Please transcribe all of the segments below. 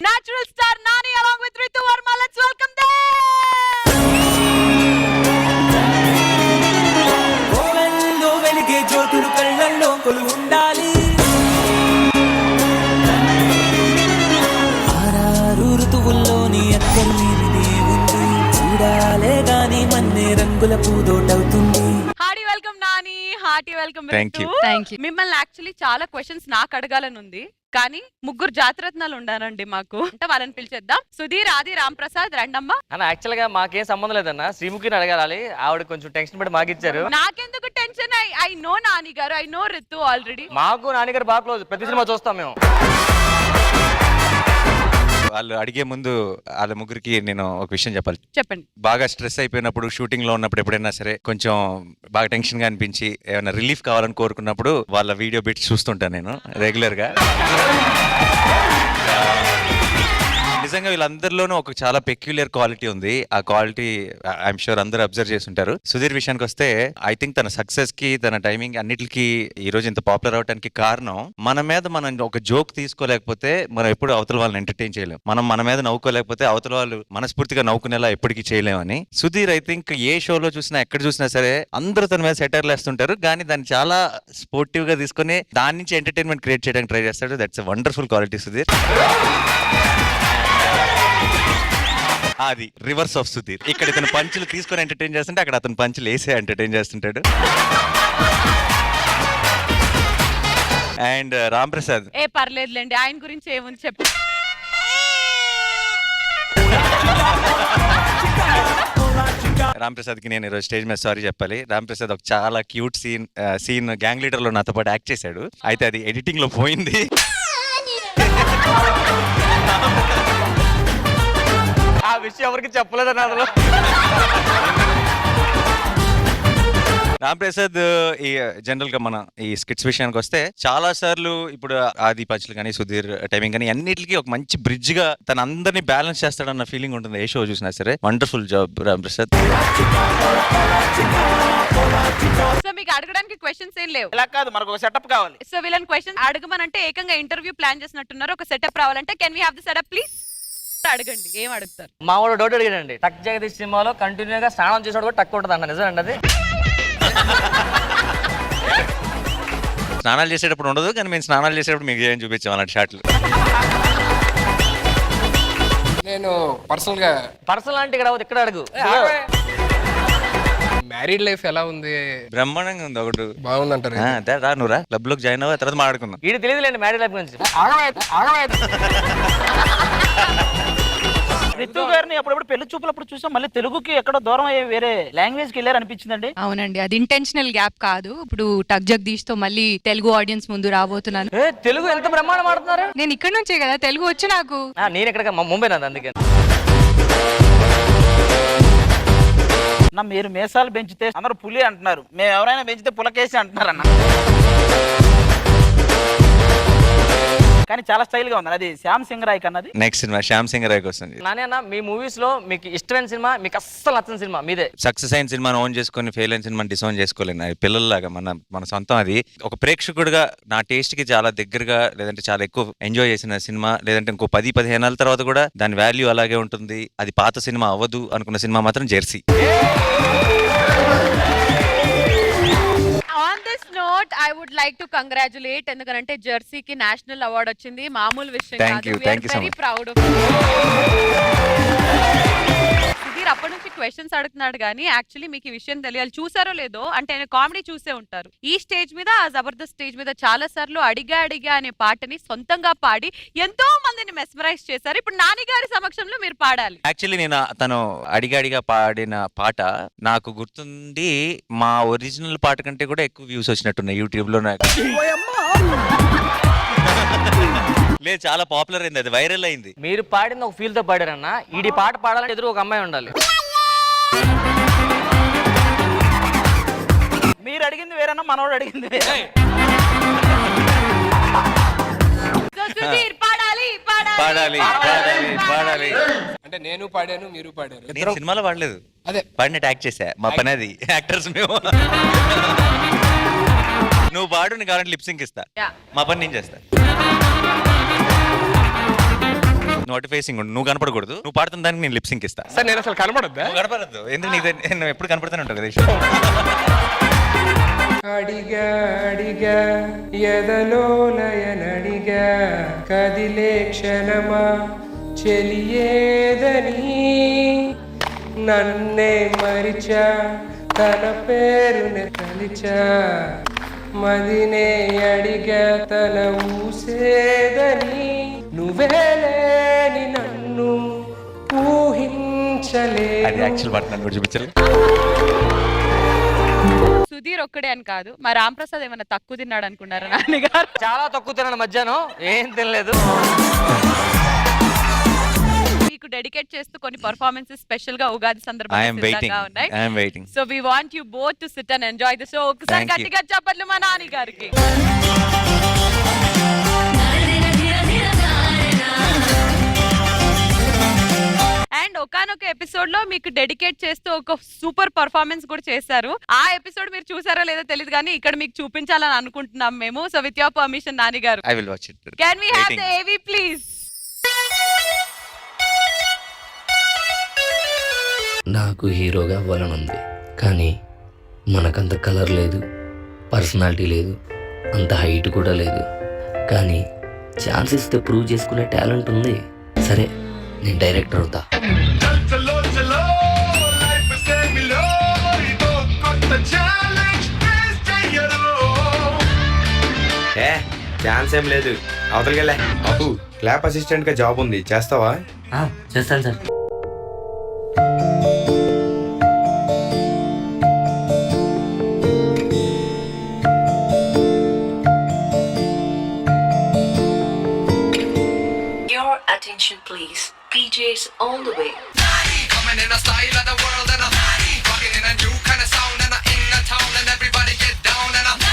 natural star Nani along with Ritu Verma. Let's welcome them. కోవెల్లో వెలిగే జ్యోతులు కళ్ళల్లో కొలువు ఉండాలి. ఆరారు ఋతువుల్లోని అక్కర్లేనిది ఉంది. చూడాలే గాని మన్నే రంగుల పూదోటవుతుంది. Hearty welcome Nani, hearty welcome Ritu. Thank you. మిమ్మల్ని యాక్చువల్లీ చాలా క్వశ్చన్స్ నాకు అడగాలని ఉంది, కానీ ముగ్గురు జాతరత్నాలు ఉండాలండి మాకు. అంటే వాళ్ళని పిలిచేద్దాం. సుధీర్, ఆది, రామ్ ప్రసాద్ రండమ్మా. అన్న యాక్చువల్ గా మాకేం సంబంధం లేదన్న, శ్రీముఖిని అడగాలి. ఆవిడ కొంచెం టెన్షన్ పడి మాకు ఇచ్చారు. నాకెందుకు టెన్షన్? ఐ నో నాని గారు, ఐ నో రితు ఆల్రెడీ. మాకు నాన్నగారు బాగా క్లోజ్, ప్రతి సినిమా చూస్తాం మేము. వాళ్ళు అడిగే ముందు వాళ్ళ ముగ్గురికి నేను ఒక విషయం చెప్పాలి. చెప్పండి. బాగా స్ట్రెస్ అయిపోయినప్పుడు, షూటింగ్ లో ఉన్నప్పుడు ఎప్పుడైనా సరే కొంచెం బాగా టెన్షన్ గా అనిపించి ఏమైనా రిలీఫ్ కావాలని కోరుకున్నప్పుడు వాళ్ళ వీడియో బిట్స్ చూస్తుంటాను నేను రెగ్యులర్ గా. నిజంగా వీళ్ళందరిలోనూ ఒక చాలా పెక్యులర్ క్వాలిటీ ఉంది. ఆ క్వాలిటీ ఐఎమ్ షూర్ అందరూ అబ్జర్వ్ చేసి ఉంటారు. సుధీర్ విషయానికి వస్తే ఐ థింక్ తన సక్సెస్ కి, తన టైమింగ్ అన్నిటికీ ఈ రోజు ఇంత పాపులర్ అవడానికి కారణం, మన మీద మనం ఒక జోక్ తీసుకోలేకపోతే మనం ఎప్పుడు అవతల వాళ్ళని ఎంటర్టైన్ చేయలేం. మనం మన మీద నవ్వుకోలేకపోతే అవతల వాళ్ళు మనస్ఫూర్తిగా నవ్వుకునేలా ఎప్పటికీ చేయలేమని సుధీర్ ఐ థింక్ ఏ షోలో చూసినా, ఎక్కడ చూసినా సరే అందరూ తన మీద సెటర్లు వేస్తుంటారు, కానీ దాన్ని చాలా స్పోర్టివ్ గా తీసుకుని దాని నుంచి ఎంటర్టైన్మెంట్ క్రియేట్ చేయడానికి ట్రై చేస్తాడు. That's a wonderful quality Sudheer. అది రివర్స్ ఆఫ్ సుధీర్. ఇక్కడ ఇతను పంచులు తీసుకొని ఎంటర్టైన్ చేస్తుంటే అక్కడ అతను పంచులు వేసే ఎంటర్టైన్ చేస్తుంటాడు. అండ్ రామ్ ప్రసాద్, ఏ పర్లేదులేండి, ఆయన గురించి ఏముంది చెప్పు. రామ్ ప్రసాద్ కి నేను ఈరోజు స్టేజ్ మీద సారీ చెప్పాలి. రామ్ ప్రసాద్ ఒక చాలా క్యూట్ సీన్ గ్యాంగ్ లీడర్ లో నాతో పాటు యాక్ట్ చేశాడు. అయితే అది ఎడిటింగ్ లో పోయింది. ఆ విషయం ఎవరికి చెప్పలేదన్న అసలు. రామ్ ప్రసాద్ ఈ జనరల్ గా మన ఈ స్కిట్స్ విషయానికి వస్తే చాలా సార్లు ఇప్పుడు ఆది పంచులు కానీ, సుధీర్ టైమింగ్ కానీ అన్నిటికీ ఒక మంచి బ్రిడ్జ్ గా తన అందరినీ బ్యాలెన్స్ చేస్తాడన్న ఫీలింగ్ ఉంటుంది ఏ షో చూసినా సరే. Wonderful job Ram Prasad. So మీకు అడగడానికి క్వశ్చన్స్ ఏం లేవు. ఇలా కాదు, మనకు ఒక సెటప్ కావాలి. సో వీళ్ళని క్వశ్చన్ అడగమనంటే ఏకంగా ఇంటర్వ్యూ ప్లాన్ చేసినట్టున్నారు. ఒక సెటప్ రావాలంటే can we have the setup please? అడగండి, ఏం అడుగుతారు? మా వాడు డౌట్ అడిగాడండి, టక్ జగదీష్ సినిమాలో కంటిన్యూగా స్నానం చేసాడు కూడా టక్ ఉంటుంది అన్న, నిజం అండి అది? స్నానాలు చేసేటప్పుడు ఉండదు, కానీ మేము స్నానాలు చేసేటప్పుడు మీకు ఏం చూపించాం అలాంటి షాట్లు. నేను పర్సనల్ అంటే ఇక్కడ ఇక్కడ అడుగు. మ్యారీడ్ లైఫ్ ఎలా ఉంది? బ్రహ్మాండంగా ఉంది. ఒకటి బాగుందంటారు. రా నువ్వు రా, క్లబ్ లోకి జాయిన్ అవ్వ, తర్వాత మాట్లాడుకుందాం. ఇది తెలియదులేండి మ్యారేజ్ లైఫ్ గురించి. రితు గారిని అప్పుడప్పుడు పెళ్లి చూపులప్పుడు చూసాం, మళ్ళీ తెలుగుకి ఎక్కడో దూరం అయ్యి వేరే లాంగ్వేజ్ కి వెళ్ళారు అనిపించిందండి. అవునండి, అది ఇంటెన్షనల్ గ్యాప్ కాదు. ఇప్పుడు టక్ జగదీష్ తో మళ్ళీ తెలుగు ఆడియన్స్ ముందు రాబోతున్నాను. తెలుగు ఎంత బ్రహ్మాండం ఆడుతున్నారు. నేను ఇక్కడ నుంచే కదా తెలుగు వచ్చు నాకు. నేను ఇక్కడ ముంబై నాది, అందుకే. మీరు మేసాలు పెంచితే అందరూ పులి అంటున్నారు, మేము ఎవరైనా పెంచితే పులకేసి అంటున్నారు అన్న. కానీ చాలా స్టైల్ గా ఉంది. అది శ్యామ్ సింగ్ రాయ్ కన్నది. నెక్స్ట్ సినిమా శ్యామ్ సింగ్ రాయ్కి వస్తుంది. నాని అన్న, మీ మూవీస్ లో మీకు ఇష్టమైన సినిమా, మీకు అస్సలు నచ్చిన సినిమా మీదే? సక్సెస్ అయిన సినిమాను ఓన్ చేసుకుని ఫెయిల్ అయిన సినిమాని డిసోన్ చేసుకోలేను. అది పిల్లల్లాగా మన సొంతం. అది ఒక ప్రేక్షకుడిగా నా టేస్ట్ కి చాలా దగ్గరగా, లేదంటే చాలా ఎక్కువ ఎంజాయ్ చేసిన సినిమా, లేదంటే ఇంకో 10-15 ఏళ్ళ తర్వాత కూడా దాని వాల్యూ అలాగే ఉంటుంది. అది పాత సినిమా అవ్వదు అనుకున్న సినిమా మాత్రం Jersey. Note I would like to congratulate, ఎందుకంటే జెర్సీకి నేషనల్ అవార్డు వచ్చింది, మామూలు విషయం కాదు. We are very proud of Sudheer. అప్పటి నుంచి క్వశ్చన్స్ అడుగుతున్నాడు, కానీ యాక్చువల్లీ మీకు ఈ విషయం తెలియాలి, చూసారో లేదో, అంటే ఆయన కామెడీ చూసే ఉంటారు. ఈ స్టేజ్ మీద, ఆ జబర్దస్త్ స్టేజ్ మీద చాలా సార్లు అడిగా అనే పాటని సొంతంగా పాడి ఎంతో మందిని మెస్మరైజ్ చేశారు. ఇప్పుడు నాని గారి సమక్షంలో మీరు పాడాలి. యాక్చువల్లీ నేను తను అడిగాడిగా పాడిన పాట నాకు గుర్తుంది. మా ఒరిజినల్ పాట కంటే కూడా ఎక్కువ వ్యూస్ వచ్చినట్టున్నాయి యూట్యూబ్ లో. నాకు లేదు, చాలా పాపులర్ అయింది, అది వైరల్ అయింది. మీరు పాడింది ఒక ఫీల్ తో పాడారన్న. ఈ పాట పాడాలంటే ఎదురు ఒక అమ్మాయి ఉండాలి. మీరు అడిగింది వేరేనా, మనోడు అడిగింది వేరే. సుధీర్ పాడాలి పాడాలి పాడాలి పాడాలి. అంటే నేను పాడాను, మీరు పాడారు. నేను సినిమాలో పాడలేదు, అదే పాడినట్టు యాక్ట్ చేసా. మా పని అది, యాక్టర్స్ మేము. నువ్వు పాడు, నీ కావాలంటే లిప్సింగ్ ఇస్తా. మా పని నేను చేస్తా. నోటి ఫేసింగ్ ఉండు, నువ్వు కనపడకూడదు, నువ్వు పాడుతున్న దానికి నేను లిప్సింగ్ ఇస్తా. సార్ నేను అసలు కనబడద్దా? నువ్వు కనపడద్దు, ఎందుకు నేను ఎప్పుడు కనపడుతూనే ఉంటాను కదా. అడిగా అడిగా ఎదలోలయనడిగా కదిలే క్షణమా చెలియేదని నన్నే మరిచా తన పేరునే తలిచా మదినే అడిగా తన ఊసేదని నువ్వేలేని నన్ను ఊహించలే. అది యాక్చువల్ పాట నన్ను చూపించాలి. సుధీర్ ఒక్కడే అని కాదు, మా రాంప్రసాద్ ఏమైనా తక్కువ తిన్నాడు అనుకున్నారా నాన్నగారు? చాలా తక్కువ తిన్నాను మధ్యాహ్నం, ఏం తినలేదు. మీకు డెడికేట్ చేస్తూ కొన్ని పర్ఫార్మెన్సెస్ స్పెషల్ గా ఉగాది I am సందర్భంగా waiting. సిద్ధంగా ఉన్నాయి. I am waiting. So we want you both to sit and enjoy the show. ఒకసారి Thank you. గట్టిగా చప్పట్లు మా నాని గారికి. అండ్ ఒకానొక ఎపిసోడ్ లో మీకు డెడికేట్ చేస్తూ ఒక సూపర్ పర్ఫార్మెన్స్ కూడా చేశారు. ఆ ఎపిసోడ్ మీరు చూసారో లేదో తెలియదు కానీ ఇక్కడ మీకు చూపించాలని అనుకుంటున్నాం మేము. So with your permission Nani garu, I will watch it. Can we have Waiting. The AV please? నాకు హీరోగా అవ్వాలనుంది, కానీ మనకంత కలర్ లేదు, పర్సనాలిటీ లేదు, అంత హైట్ కూడా లేదు. కానీ ఛాన్స్ ఇస్తే ప్రూవ్ చేసుకునే టాలెంట్ ఉంది. సరే, నేను డైరెక్టర్ అవుతా. ఛాన్స్ ఏం లేదు, అవతలకెళ్ళే. అబ్బు, క్లాప్ అసిస్టెంట్ గా జాబ్ ఉంది, చేస్తావా? చేస్తాను sir. Your attention please. PJs all the way. Coming in a style of the world and I'm rocking in a new kind of sound and I'm in the town and everybody get down and I'm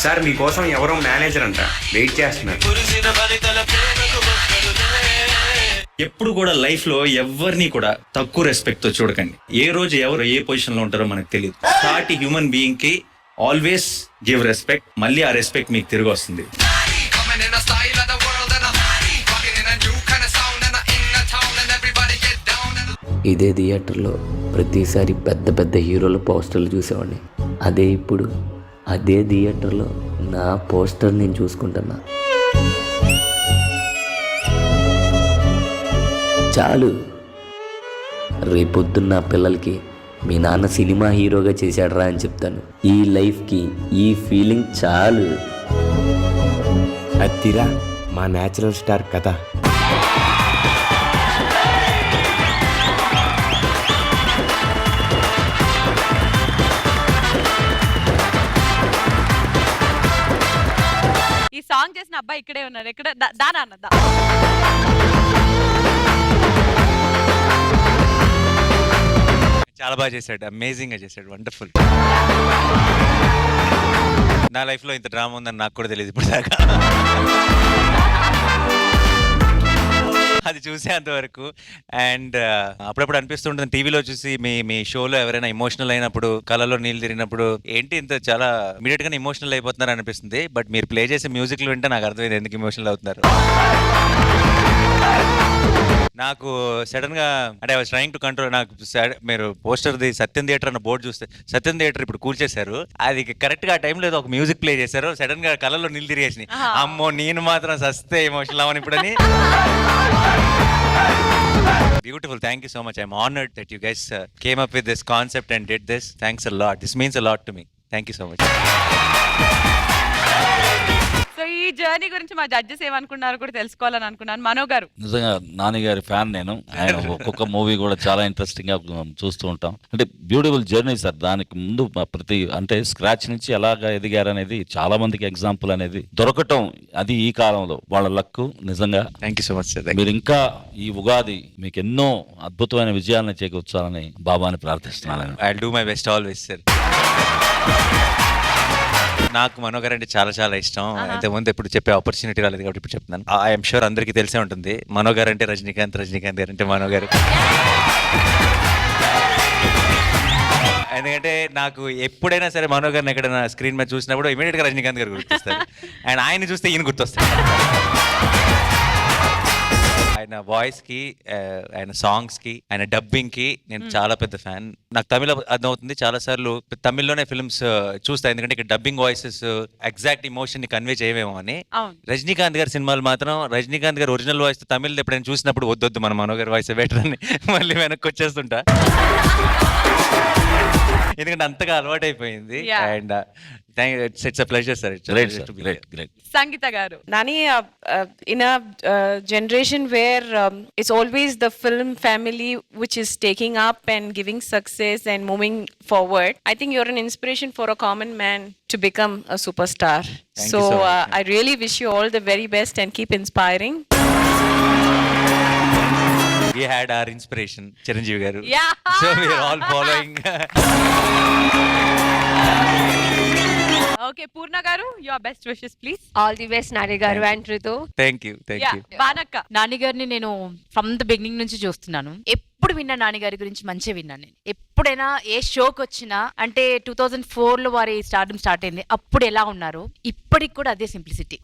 sir మీకోసం ఎవరో manager అంట wait చేస్తున్నారు. ఎప్పుడు కూడా life లో ఎవరిని కూడా తక్కువ రెస్పెక్ట్ తో చూడకండి. ఏ రోజు ఎవరు ఏ పొజిషన్ లో ఉంటారో మనకు తెలియదు. సాటి హ్యూమన్ బీయింగ్ కి ఆల్వేస్ గివ్ రెస్పెక్ట్, మళ్ళీ ఆ రెస్పెక్ట్ మీకు తిరిగి వస్తుంది. coming in a style of the world and I'm rocking in a new kind of sound and I'm in the town and everybody get down and ఇదే థియేటర్లో ప్రతిసారి పెద్ద పెద్ద హీరోల పోస్టర్లు చూసేవాడిని. అదే ఇప్పుడు అదే థియేటర్లో నా పోస్టర్ నేను చూసుకుంటున్నా. చాలు, రేపొద్దున్న నా పిల్లలకి మీ నాన్న సినిమా హీరోగా చేశాడరా అని చెప్తాను. ఈ లైఫ్కి ఈ ఫీలింగ్ చాలు. అత్తిరా మా న్యాచురల్ స్టార్ కథ. ఈ సాంగ్ చేసిన అబ్బాయి ఇక్కడే ఉన్నాడు. ఇక్కడ దానా అన్నదా? చాలా బాగా చేశాడు, అమేజింగ్ గా చేశాడు, వండర్ఫుల్. నా లైఫ్ లో ఇంత డ్రామా ఉందని నాకు కూడా తెలియదు ఇప్పుడు దాకా. అది చూసేంత వరకు. అండ్ అప్పుడప్పుడు అనిపిస్తుంటుంది టీవీలో చూసి మీ షోలో ఎవరైనా ఎమోషనల్ అయినప్పుడు, కళ్ళలో నీళ్ళు తిరిగినప్పుడు, ఏంటి ఇంత చాలా ఇమీడియట్ గా ఎమోషనల్ అయిపోతున్నారు అనిపిస్తుంది. బట్ మీరు ప్లే చేసే మ్యూజిక్ లో వింటే నాకు అర్థమైంది ఎందుకు ఎమోషనల్ అవుతున్నారు. నాకు సడన్ గా అంటే I was trying to control. నాకు మీరు పోస్టర్ ది సత్యం థియేటర్ అన్న బోర్డు చూస్తే, సత్యం థియేటర్ ఇప్పుడు కూల్చేశారు. అది కరెక్ట్ గా ఆ టైంలో ఏదో ఒక మ్యూజిక్ ప్లే చేశారు. సడన్ గా కళ్ళలో నీళ్ళు తిరిగేసినాయి. అమ్మో నేను మాత్రం సస్తే ఎమోషనల్ అవ్వను ఇప్పుడని. Beautiful. Thank you so much. I'm honored that you guys came up with this concept and did this. Thanks a lot. This means a lot to me. Thank you so much. So ఈ journey గురించి మా judges ఏమనుకున్నారో కూడా తెలుసుకోవాలని అనుకున్నాను. మనో గారు, నిజంగా నాని గారి fan నేను. ఆయన ఒక్కొక్క మూవీ కూడా చాలా ఇంట్రెస్టింగ్ గా చూస్తూ ఉంటాం. అంటే బ్యూటిఫుల్ జర్నీ సార్. దానికి ముందు ప్రతి అంటే స్క్రాచ్ నుంచి ఎలాగా ఎదిగారు అనేది చాలా మందికి ఎగ్జాంపుల్ అనేది దొరకటం, అది ఈ కాలంలో వాళ్ళ లక్. నిజంగా thank you so much sir. మీరు ఇంకా ఈ ఉగాది మీకు ఎన్నో అద్భుతమైన విజయాలను చేకూర్చాలని బాబాని ప్రార్థిస్తున్నాను. I'll do my best always, sir. నాకు మనోగర్ అంటే చాలా చాలా ఇష్టం. అయితే ముందు ఎప్పుడు చెప్పే ఆపర్చునిటీ రాలేదు కాబట్టి ఇప్పుడు చెప్తున్నాను. ఐఎమ్ షూర్ అందరికీ తెలిసే ఉంటుంది. మనోగర్ అంటే రజనీకాంత్, రజనీకాంత్ గారు అంటే మనోగర్. ఎందుకంటే నాకు ఎప్పుడైనా సరే మనో గారిని ఎక్కడైనా స్క్రీన్ మీద చూసినప్పుడు ఇమీడియట్ గా రజనీకాంత్ గారు గుర్తొస్తారు. అండ్ ఆయన చూస్తే ఈయన గుర్తొస్తారు. ఆయన వాయిస్ కి, ఆయన సాంగ్స్ కి, ఆయన డబ్బింగ్ కి నేను చాలా పెద్ద ఫ్యాన్. నాకు తమిళ అర్థమవుతుంది, చాలా సార్లు తమిళ్లోనే ఫిల్మ్స్ చూస్తాను, ఎందుకంటే ఇక్కడ డబ్బింగ్ వాయిసెస్ ఎగ్జాక్ట్ ఇమోషన్ ని కన్వే చేయవేమో అని. రజనీకాంత్ గారి సినిమాలు మాత్రం రజనీకాంత్ గారు ఒరిజినల్ వాయిస్ తమిళ్ ఎప్పుడైనా చూసినప్పుడు వద్దొద్దు మన మనో గారి వాయిస్ బెటర్ అని మళ్ళీ వెనక్కి వచ్చేస్తుంటా, ఎందుకంటే అంతగా అలవాటు అయిపోయింది. And it's a pleasure sir. Great. Sangeetha garu. Nani, in a generation where it's always the film family which is taking up and giving success and moving forward, I think you're an inspiration for a common man to become a superstar. Thank you so much. I really wish you all the very best and keep inspiring. We had our inspiration, Chiranjeevi garu. Yeah. So we are all following. Okay, Purna garu, your best wishes please. All the best Nani garu and Ritu. Thank you. బానక్క. నాని గారిని నేను from the beginning నుంచి చూస్తున్నాను. ఎప్పుడు విన్నా నాని గారి గురించి మంచిగా విన్నాను నేను. ఎప్పుడైనా ఏ షోకి వచ్చినా, అంటే 2004లో వారి స్టార్ట్ అయింది, అప్పుడు ఎలా ఉన్నారు, ఇప్పటికి కూడా అదే సింప్లిసిటీ.